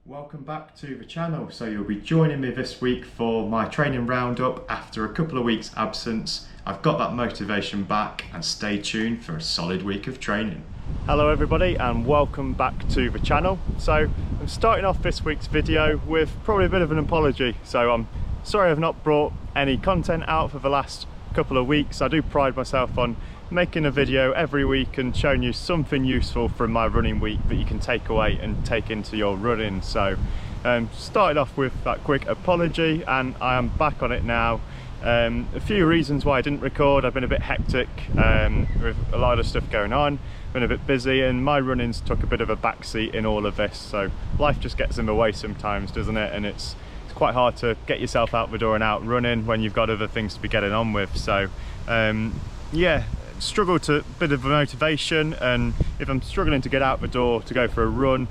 Welcome back to the channel. So you'll be joining me this week for my training roundup after a couple of weeks absence. I've got that motivation back, and stay tuned for a solid week of training. Hello everybody and welcome back to the channel. So I'm starting off this week's video with probably a bit of an apology. So I'm sorry I've not brought any content out for the last couple of weeks. I do pride myself on making a video every week and showing you something useful from my running week that you can take away and take into your running. So started off with that quick apology, and I am back on it now. A few reasons why I didn't record. I've been a bit hectic with a lot of stuff going on, been a bit busy, and my runnings took a bit of a backseat in all of this. So life just gets in the way sometimes, doesn't it? And it's quite hard to get yourself out the door and out running when you've got other things to be getting on with. So yeah, struggle to a bit of motivation, and if I'm struggling to get out the door to go for a run,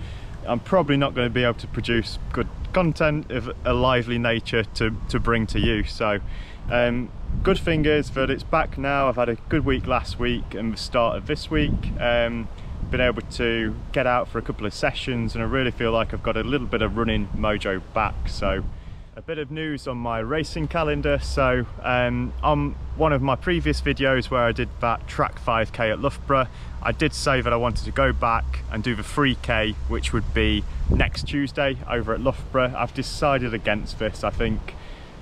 I'm probably not going to be able to produce good content of a lively nature to bring to you. So good thing is that it's back now. I've had a good week last week and the start of this week. Been able to get out for a couple of sessions, and I really feel like I've got a little bit of running mojo back. So a bit of news on my racing calendar. So on one of my previous videos where I did that track 5k at Loughborough, I did say that I wanted to go back and do the 3k, which would be next Tuesday over at Loughborough. I've decided against this. I think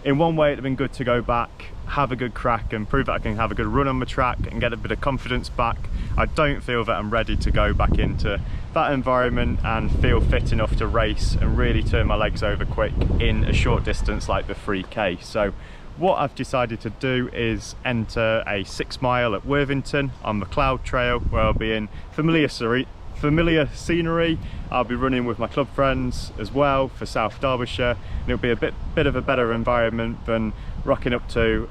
in one way it'd have been good to go back, have a good crack and prove that I can have a good run on the track and get a bit of confidence back. I don't feel that I'm ready to go back into that environment and feel fit enough to race and really turn my legs over quick in a short distance like the 3k. So what I've decided to do is enter a 6 mile at Worthington on the Cloud Trail, where I'll be in familiar scenery. I'll be running with my club friends as well for South Derbyshire, and it'll be a bit of a better environment than rocking up to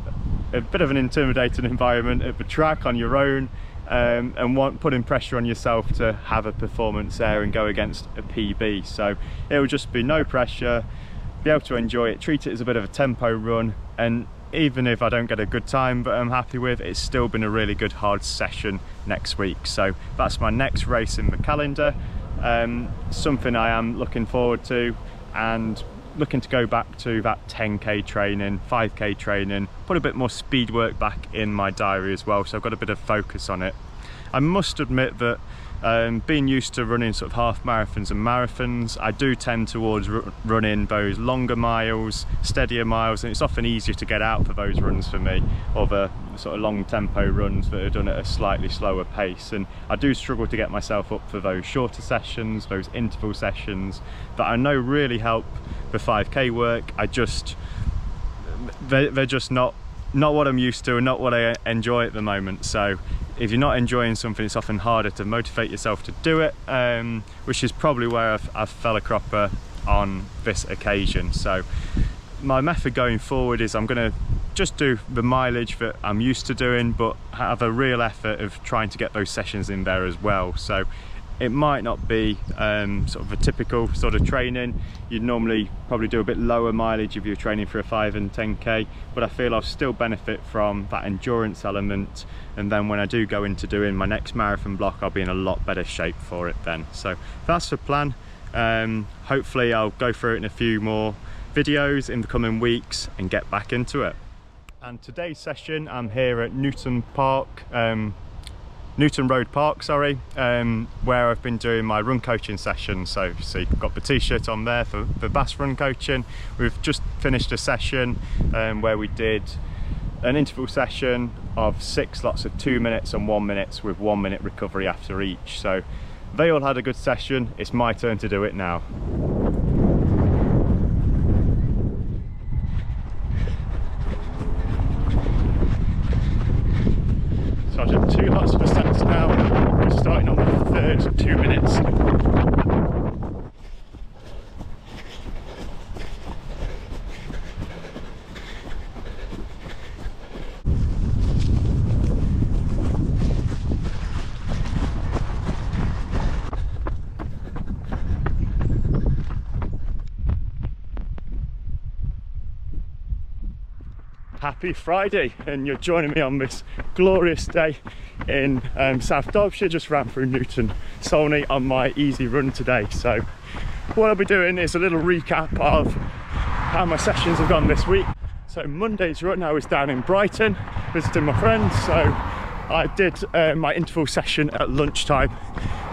a bit of an intimidating environment at the track on your own, and putting pressure on yourself to have a performance there and go against a PB. So it'll just be no pressure, be able to enjoy it, treat it as a bit of a tempo run, and even if I don't get a good time that I'm happy with, it's still been a really good hard session next week. So that's my next race in the calendar, something I am looking forward to, and looking to go back to that 10k training, 5k training, put a bit more speed work back in my diary as well, so I've got a bit of focus on it. I must admit that being used to running sort of half marathons and marathons, I do tend towards running those longer miles, steadier miles, and it's often easier to get out for those runs for me, or the sort of long tempo runs that are done at a slightly slower pace. And I do struggle to get myself up for those shorter sessions, those interval sessions that I know really help the 5k work. They're just not what I'm used to and not what I enjoy at the moment. So if you're not enjoying something, it's often harder to motivate yourself to do it, which is probably where I've fell a cropper on this occasion. So my method going forward is I'm going to just do the mileage that I'm used to doing, but have a real effort of trying to get those sessions in there as well. So it might not be sort of a typical sort of training. You'd normally probably do a bit lower mileage if you're training for a 5 and 10k, but I feel I'll still benefit from that endurance element, and then when I do go into doing my next marathon block, I'll be in a lot better shape for it then. So that's the plan. Hopefully I'll go through it in a few more videos in the coming weeks and get back into it. And today's session, I'm here at Newton Road Park, where I've been doing my run coaching session. So see, I've got the t-shirt on there for bass run coaching. We've just finished a session where we did an interval session of 6 lots of 2 minutes and 1 minute with 1 minute recovery after each. So they all had a good session. It's my turn to do it now. So I've done 2 lots of sets now. We're starting on the third 2 minutes. Happy Friday, and you're joining me on this glorious day in South Derbyshire. Just ran through Newton Solney on my easy run today. So what I'll be doing is a little recap of how my sessions have gone this week. So Monday's run, I was down in Brighton visiting my friends, so I did my interval session at lunchtime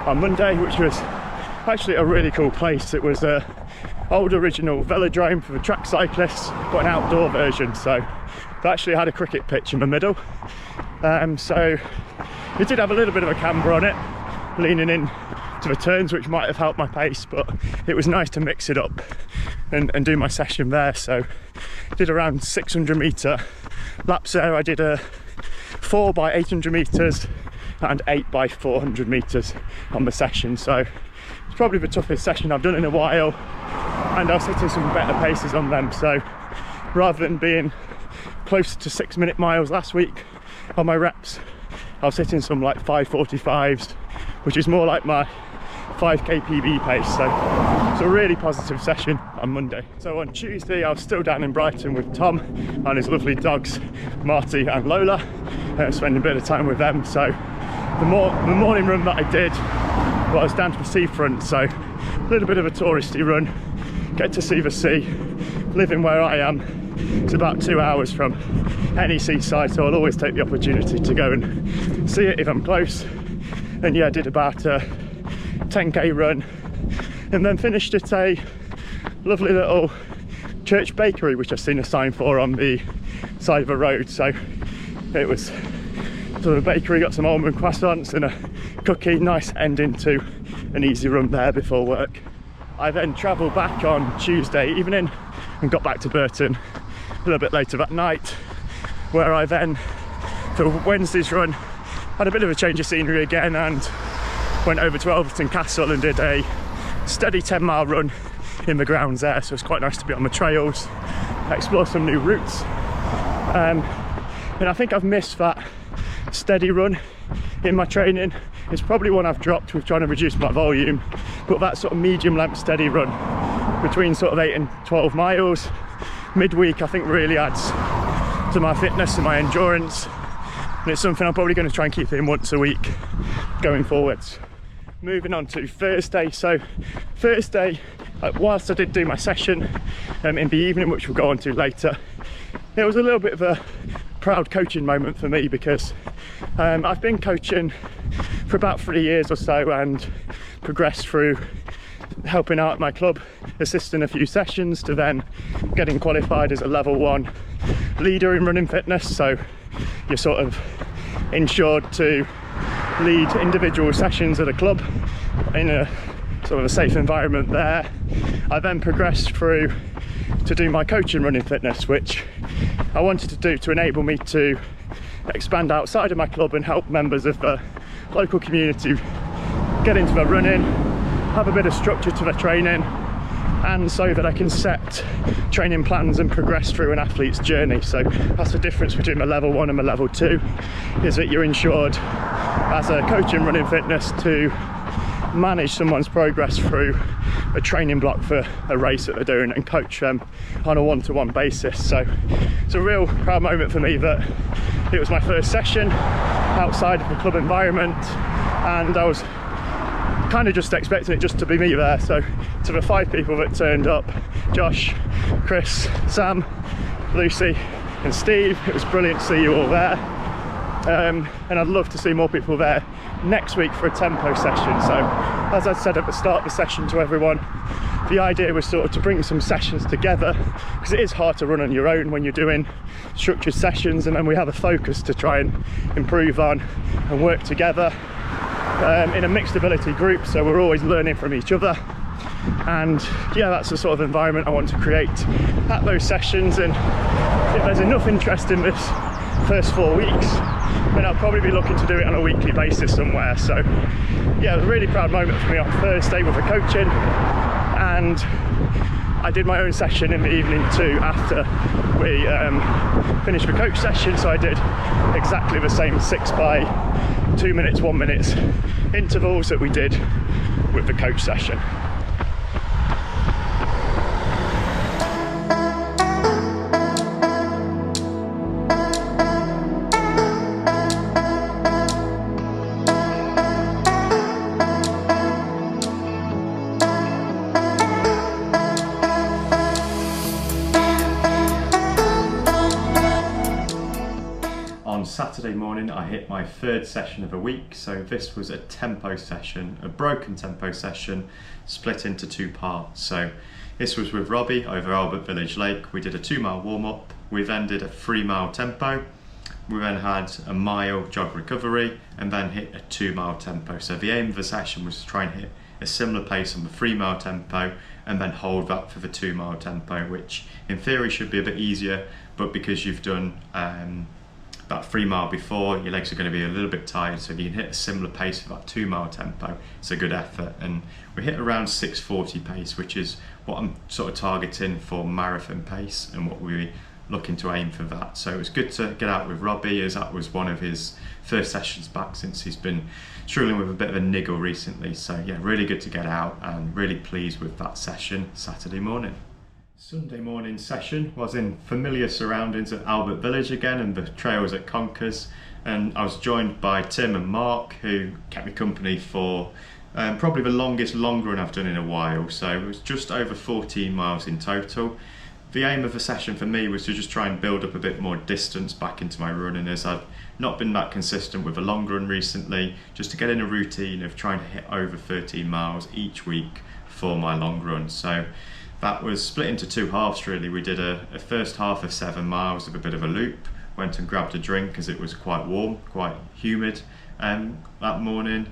on Monday, which was actually a really cool place. It was a old original velodrome for the track cyclists, but an outdoor version, so they actually had a cricket pitch in the middle. So it did have a little bit of a camber on it, leaning in to the turns, which might have helped my pace, but it was nice to mix it up and do my session there. So I did around 600 metre laps there. I did a 4 by 800 metres and 8 by 400 metres on the session, so it's probably the toughest session I've done in a while, and I was hitting some better paces on them. So rather than being closer to 6-minute miles last week on my reps, I was hitting some like 5:45s, which is more like my 5k PB pace. So it's a really positive session on Monday. So on Tuesday I was still down in Brighton with Tom and his lovely dogs Marty and Lola, spending a bit of time with them. So the morning run that I did, well, I was down to the seafront, so a little bit of a touristy run, get to see the sea, living where I am. It's about 2 hours from any seaside, so I'll always take the opportunity to go and see it if I'm close. And yeah, I did about a 10k run and then finished at a lovely little church bakery, which I've seen a sign for on the side of a road. So it was sort of a bakery, got some almond croissants and a cookie. Nice ending to an easy run there before work. I then travelled back on Tuesday evening and got back to Burton a little bit later that night, where I then, for Wednesday's run, had a bit of a change of scenery again and went over to Elverton Castle and did a steady 10-mile run in the grounds there. So it's quite nice to be on the trails, explore some new routes. And I think I've missed that steady run in my training. It's probably one I've dropped with trying to reduce my volume, but that sort of medium length steady run between sort of 8 and 12 miles midweek, I think really adds to my fitness and my endurance, and it's something I'm probably going to try and keep in once a week going forwards. Moving on to Thursday. So Thursday, whilst I did do my session in the evening, which we'll go on to later, it was a little bit of a proud coaching moment for me, because I've been coaching for about 3 years or so and progressed through helping out my club, assisting a few sessions, to then getting qualified as a level 1 leader in running fitness. So you're sort of insured to lead individual sessions at a club in a sort of a safe environment there. I then progressed through to do my coaching running fitness, which I wanted to do to enable me to expand outside of my club and help members of the local community get into their running, have a bit of structure to their training, and so that I can set training plans and progress through an athlete's journey. So that's the difference between my level 1 and my level 2, is that you're insured as a coach in running fitness to manage someone's progress through a training block for a race that they're doing and coach them on a one-to-one basis. So it's a real proud moment for me that it was my first session outside of the club environment, and I was kind of just expecting it just to be me there. So to the 5 people that turned up, Josh, Chris, Sam, Lucy and Steve, it was brilliant to see you all there. And I'd love to see more people there next week for a tempo session. So as I said at the start of the session to everyone, the idea was sort of to bring some sessions together, because it is hard to run on your own when you're doing structured sessions, and then we have a focus to try and improve on and work together in a mixed ability group, so we're always learning from each other. And yeah, that's the sort of environment I want to create at those sessions. And if there's enough interest in this first 4 weeks, then I'll probably be looking to do it on a weekly basis somewhere. So yeah, it was a really proud moment for me on Thursday with the coaching, and I did my own session in the evening too after we finished the coach session. So I did exactly the same 6 by 2 minutes, 1 minute intervals that we did with the coach session. Saturday morning I hit my third session of a week, so this was a tempo session, a broken tempo session split into two parts. So this was with Robbie over Albert Village Lake. We did a 2-mile warm-up, we then did a 3-mile tempo, we then had a mile jog recovery and then hit a 2-mile tempo. So the aim of the session was to try and hit a similar pace on the 3-mile tempo and then hold that for the 2-mile tempo, which in theory should be a bit easier, but because you've done that 3-mile before, your legs are going to be a little bit tired, so if you can hit a similar pace for that 2-mile tempo, it's a good effort. And we hit around 6:40 pace, which is what I'm sort of targeting for marathon pace and what we're looking to aim for that. So it was good to get out with Robbie, as that was one of his first sessions back since he's been struggling with a bit of a niggle recently. So yeah, really good to get out and really pleased with that session Saturday morning. Sunday morning session was in familiar surroundings at Albert Village again and the trails at Conkers, and I was joined by Tim and Mark, who kept me company for probably the longest long run I've done in a while. So it was just over 14 miles in total. The aim of the session for me was to just try and build up a bit more distance back into my running, as I've not been that consistent with a long run recently, just to get in a routine of trying to hit over 13 miles each week for my long run. So that was split into two halves really. We did a first half of 7 miles with a bit of a loop, went and grabbed a drink as it was quite warm, quite humid that morning.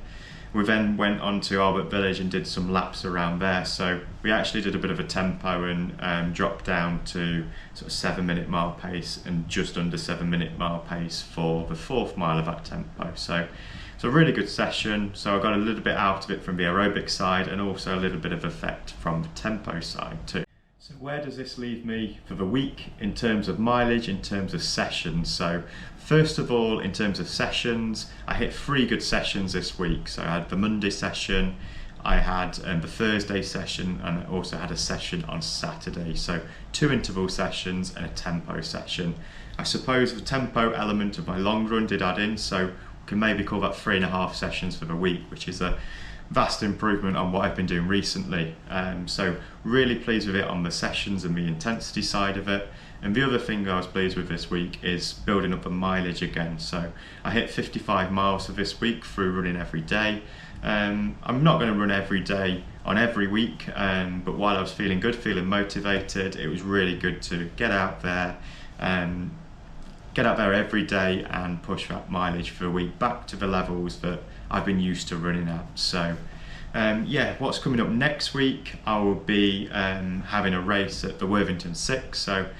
We then went on to Albert Village and did some laps around there. So we actually did a bit of a tempo and dropped down to sort of 7-minute mile pace and just under 7-minute mile pace for the 4th mile of that tempo. So it's a really good session. So I got a little bit out of it from the aerobic side and also a little bit of effect from the tempo side too. So where does this leave me for the week in terms of mileage, in terms of sessions? So first of all, in terms of sessions, I hit 3 good sessions this week. So I had the Monday session, I had the Thursday session, and I also had a session on Saturday. So 2 interval sessions and a tempo session. I suppose the tempo element of my long run did add in, so we can maybe call that 3.5 sessions for the week, which is a vast improvement on what I've been doing recently. So really pleased with it on the sessions and the intensity side of it. And the other thing I was pleased with this week is building up the mileage again. So I hit 55 miles for this week through running every day. I'm not going to run every day on every week, but while I was feeling good, feeling motivated, it was really good to get out there every day and push that mileage for a week back to the levels that I've been used to running at. So yeah, what's coming up next week, I will be having a race at the Worthington 6, so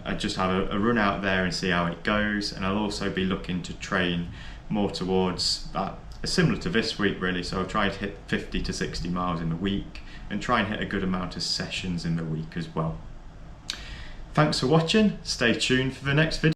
I just have a run out there and see how it goes, and I'll also be looking to train more towards that, similar to this week really. So I'll try to hit 50 to 60 miles in the week and try and hit a good amount of sessions in the week as well. Thanks for watching, stay tuned for the next video.